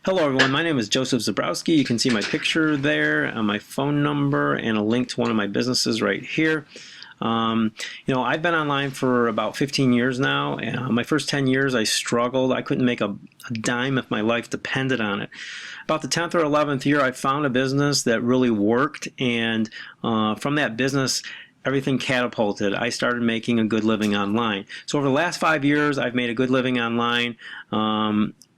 Hello everyone, my name is Joseph Zabrowski. You can see my picture there, my phone number, and a link to one of my businesses right here. I've been online for about 15 years now. My first 10 years I struggled. I couldn't make a dime if my life depended on it. About the 10th or 11th year I found a business that really worked, and from that business everything catapulted. I started making a good living online. So over the last 5 years I've made a good living online.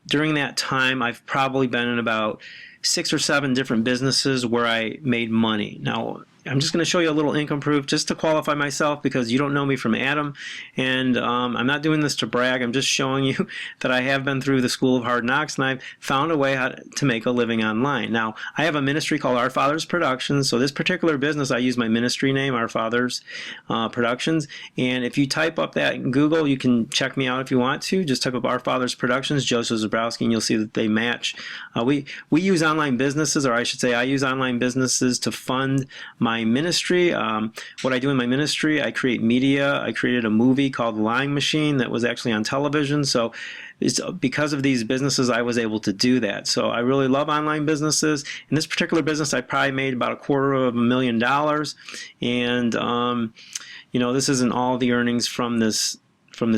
During that time, I've probably been in about 6 or 7 different businesses where I made money. Now, I'm just going to show you a little income proof just to qualify myself, because you don't know me from Adam, and I'm not doing this to brag. I'm just showing you that I have been through the school of hard knocks, and I've found a way to make a living online. Now, I have a ministry called Our Father's Productions, so this particular business, I use my ministry name, Our Father's Productions, and if you type up that in Google, you can check me out if you want to. Just type up Our Father's Productions, Joseph Zabrowski, and you'll see that they match. We use online businesses, or I should say I use online businesses to fund my ministry. What I do in my ministry, I create media. I created a movie called The Lying Machine that was actually on television. So it's because of these businesses I was able to do that. So I really love online businesses. In this particular business, I probably made about $250,000, and this isn't all the earnings from this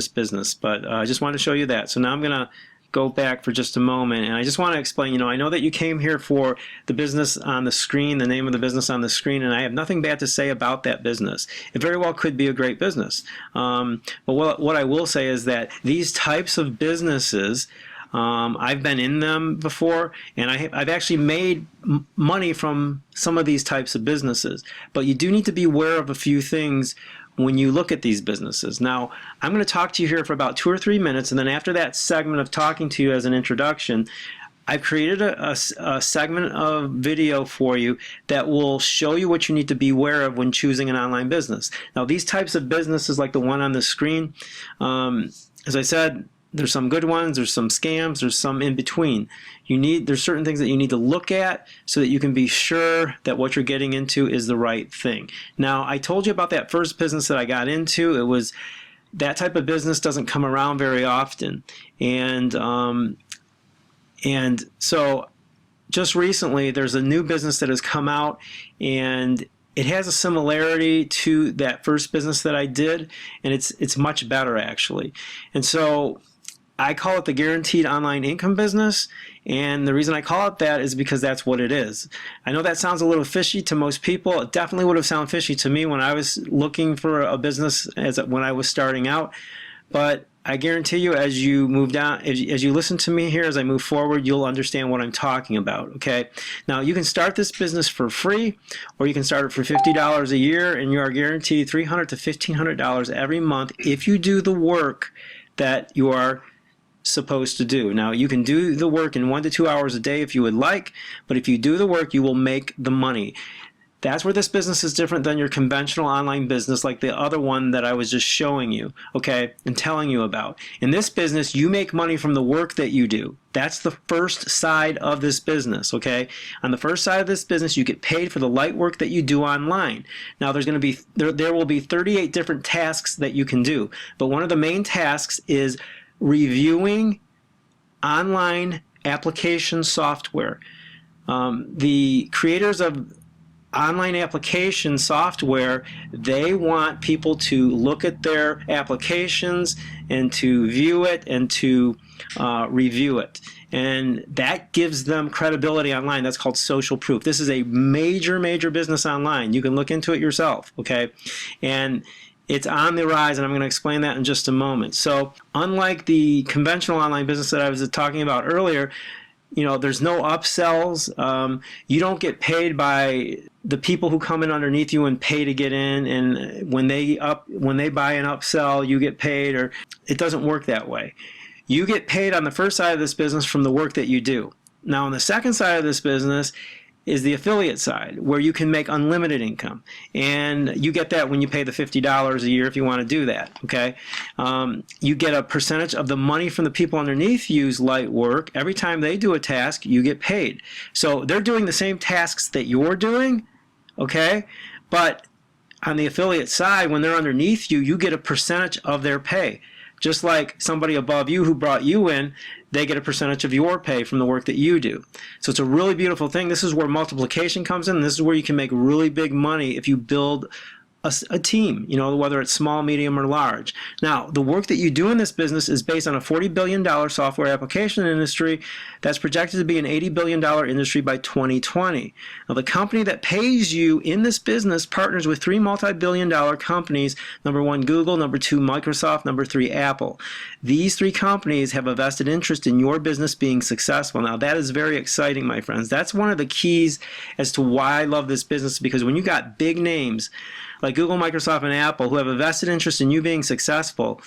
business, but I just wanted to show you that. So now I'm gonna go back for just a moment, and I just want to explain, I know that you came here for the business on the screen, the name of the business on the screen, and I have nothing bad to say about that business. It very well could be a great business. But what I will say is that these types of businesses, I've been in them before, and I've actually made money from some of these types of businesses. But you do need to be aware of a few things when you look at these businesses. Now, I'm going to talk to you here for about 2 or 3 minutes, and then after that segment of talking to you as an introduction, I've created a segment of video for you that will show you what you need to be aware of when choosing an online business. Now, these types of businesses, like the one on the screen, as I said, there's some good ones, there's some scams, there's some in between. There's certain things that you need to look at so that you can be sure that what you're getting into is the right thing. Now, I told you about that first business that I got into. It was that type of business doesn't come around very often, and so just recently there's a new business that has come out, and it has a similarity to that first business that I did, and it's much better actually. And so I call it the guaranteed online income business, and the reason I call it that is because that's what it is. I know that sounds a little fishy to most people. It definitely would have sounded fishy to me when I was looking for a business when I was starting out, but I guarantee you, as you move down, as you listen to me here, as I move forward, you'll understand what I'm talking about, okay? Now, you can start this business for free, or you can start it for $50 a year, and you are guaranteed $300 to $1,500 every month if you do the work that you are supposed to do. Now, you can do the work in 1 to 2 hours a day if you would like, but if you do the work, you will make the money. That's where this business is different than your conventional online business, like the other one that I was just showing you, okay, and telling you about. In this business, you make money from the work that you do. That's the first side of this business, okay? On the first side of this business, you get paid for the light work that you do online. Now, there will be 38 different tasks that you can do, but one of the main tasks is reviewing online application software. The creators of online application software, they want people to look at their applications and to view it and to review it. And that gives them credibility online. That's called social proof. This is a major, major business online. You can look into it yourself, okay? And it's on the rise, and I'm going to explain that in just a moment. So unlike the conventional online business that I was talking about earlier, there's no upsells. You don't get paid by the people who come in underneath you and pay to get in, and when they buy an upsell, you get paid, or it doesn't work that way. You get paid on the first side of this business from the work that you do. Now, on the second side of this business is the affiliate side, where you can make unlimited income, and you get that when you pay the $50 a year if you want to do that, okay? You get a percentage of the money from the people underneath you's light work. Every time they do a task, you get paid. So they're doing the same tasks that you're doing, okay? But on the affiliate side, when they're underneath you, you get a percentage of their pay. Just like somebody above you who brought you in, they get a percentage of your pay from the work that you do. So it's a really beautiful thing. This is where multiplication comes in. This is where you can make really big money if you build a team, you know, whether it's small, medium, or large. Now, the work that you do in this business is based on a $40 billion software application industry that's projected to be an $80 billion industry by 2020. Now, the company that pays you in this business partners with 3 multi-billion-dollar companies, number 1, Google, number 2, Microsoft, number 3, Apple. These 3 companies have a vested interest in your business being successful. Now, that is very exciting, my friends. That's one of the keys as to why I love this business, because when you got big names like Google, Microsoft, and Apple who have a vested interest in you being successful,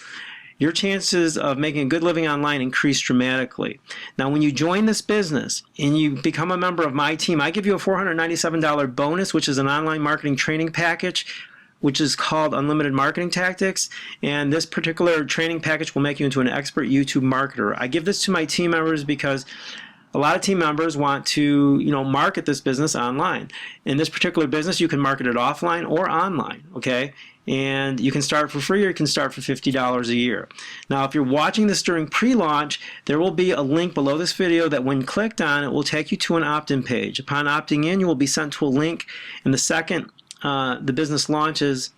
your chances of making a good living online increase dramatically. Now, when you join this business and you become a member of my team, I give you a $497 bonus, which is an online marketing training package, which is called Unlimited Marketing Tactics. And this particular training package will make you into an expert YouTube marketer. I give this to my team members because a lot of team members want to, you know, market this business online. In this particular business, you can market it offline or online, okay? And you can start for free or you can start for $50 a year. Now, if you're watching this during pre-launch, there will be a link below this video that when clicked on, it will take you to an opt-in page. Upon opting in, you will be sent to a link, and the second the business launches,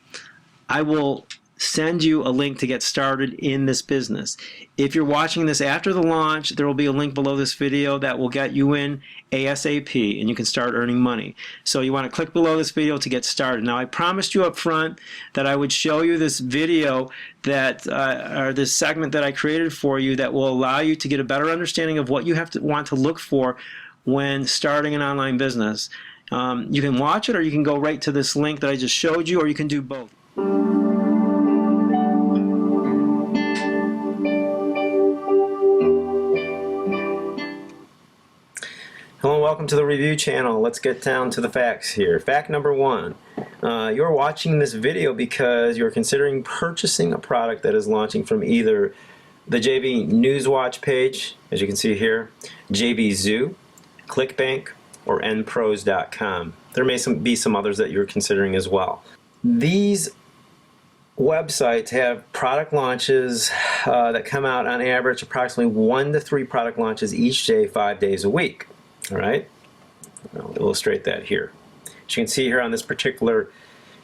I will send you a link to get started in this business. If you're watching this after the launch, there will be a link below this video that will get you in ASAP and you can start earning money. So you want to click below this video to get started. Now, I promised you up front that I would show you this video that or this segment that I created for you that will allow you to get a better understanding of what you want to look for when starting an online business. You can watch it, or you can go right to this link that I just showed you, or you can do both. Hello and welcome to the review channel. Let's get down to the facts here. Fact number 1. You're watching this video because you're considering purchasing a product that is launching from either the JV Newswatch page, as you can see here, JV Zoo, ClickBank, or npros.com. There may be some others that you're considering as well. These websites have product launches that come out on average approximately 1 to 3 product launches each day, 5 days a week. All right, I'll illustrate that here. As you can see here on this particular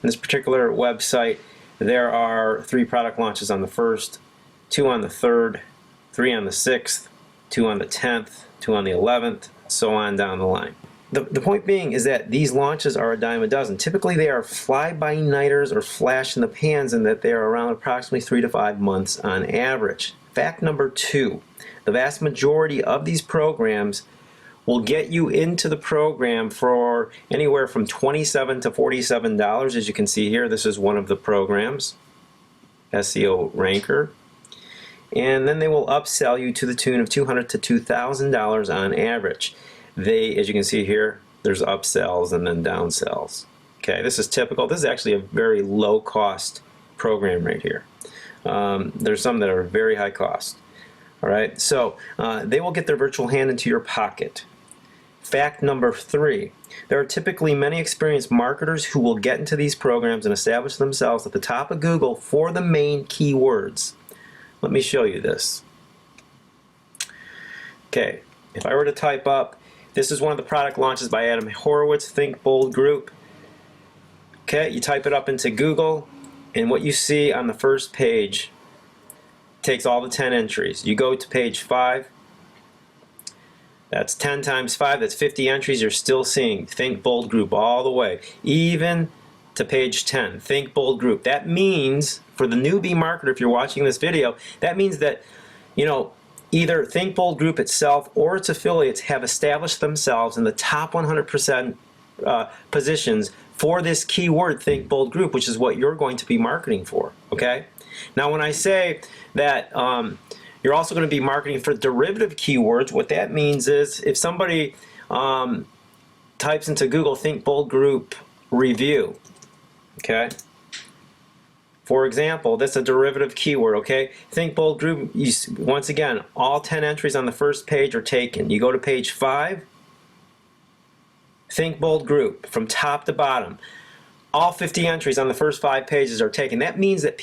website, there are 3 product launches on the 1st, 2 on the 3rd, 3 on the 6th, 2 on the 10th, 2 on the 11th, so on down the line. The point being is that these launches are a dime a dozen. Typically they are fly-by-nighters or flash in the pans, and that they are around approximately 3 to 5 months on average. Fact number 2, the vast majority of these programs will get you into the program for anywhere from $27 to $47. As you can see here, this is one of the programs, SEO Ranker. And then they will upsell you to the tune of $200 to $2,000 on average. As you can see here, there's upsells and then downsells. Okay, this is typical. This is actually a very low cost program right here. There's some that are very high cost. All right, so they will get their virtual hand into your pocket. Fact number 3, there are typically many experienced marketers who will get into these programs and establish themselves at the top of Google for the main keywords. Let me show you this. Okay, if I were to type up, this is one of the product launches by Adam Horowitz, Think Bold Group. Okay, you type it up into Google, and what you see on the first page takes all the 10 entries. You go to page 5. That's 10 times 5, that's 50 entries. You're still seeing Think Bold Group all the way, even to page 10, Think Bold Group. That means, for the newbie marketer, if you're watching this video, that means that, you know, either Think Bold Group itself or its affiliates have established themselves in the top 100% positions for this keyword Think Bold Group, which is what you're going to be marketing for, okay? Now, when I say that you're also going to be marketing for derivative keywords, what that means is if somebody types into Google Think Bold Group review, okay? For example, that's a derivative keyword, okay? Think Bold Group, once again, all 10 entries on the first page are taken. You go to page 5, Think Bold Group, from top to bottom. all 50 entries on the first 5 pages are taken. That means that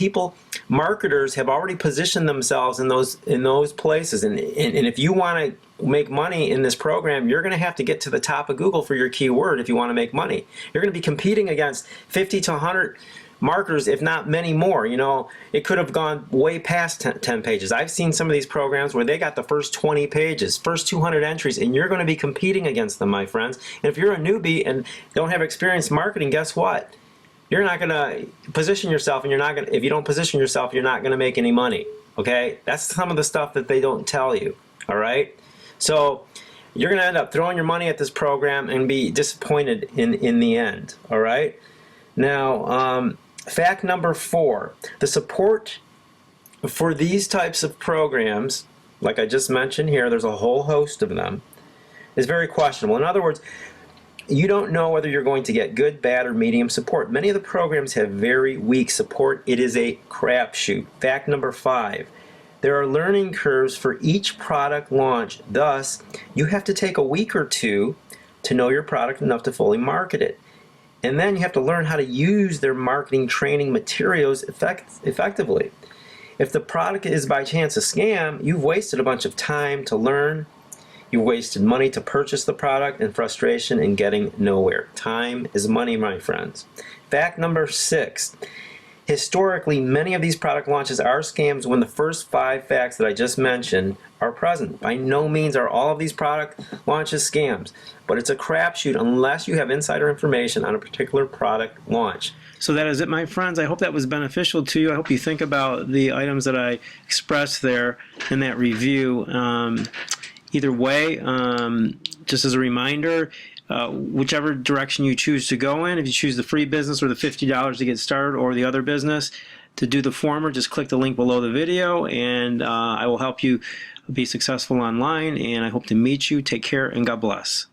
marketers have already positioned themselves in those places. And if you want to make money in this program, you're going to have to get to the top of Google for your keyword if you want to make money. You're going to be competing against 50 to 100 marketers, if not many more. You know, it could have gone way past 10 pages. I've seen some of these programs where they got the first 20 pages, first 200 entries, and you're going to be competing against them, my friends. And if you're a newbie and don't have experience marketing, guess what? You're not going to position yourself, and if you don't position yourself, you're not going to make any money. Okay? That's some of the stuff that they don't tell you. All right? So you're going to end up throwing your money at this program and be disappointed in the end. All right? Now, fact number 4, the support for these types of programs, like I just mentioned here, there's a whole host of them, is very questionable. In other words, you don't know whether you're going to get good, bad, or medium support. Many of the programs have very weak support. It is a crapshoot. Fact number 5, there are learning curves for each product launch. Thus, you have to take a week or 2 to know your product enough to fully market it. And then you have to learn how to use their marketing training materials effectively. If the product is by chance a scam, you've wasted a bunch of time to learn. You've wasted money to purchase the product and frustration in getting nowhere. Time is money, my friends. Fact number 6. Historically, many of these product launches are scams when the first 5 facts that I just mentioned are present. By no means are all of these product launches scams, but it's a crapshoot unless you have insider information on a particular product launch. So that is it, my friends. I hope that was beneficial to you. I hope you think about the items that I expressed there in that review. Either way, just as a reminder, whichever direction you choose to go in, if you choose the free business or the $50 to get started, or the other business, to do the former, just click the link below the video, and I will help you be successful online, and I hope to meet you. Take care, and God bless.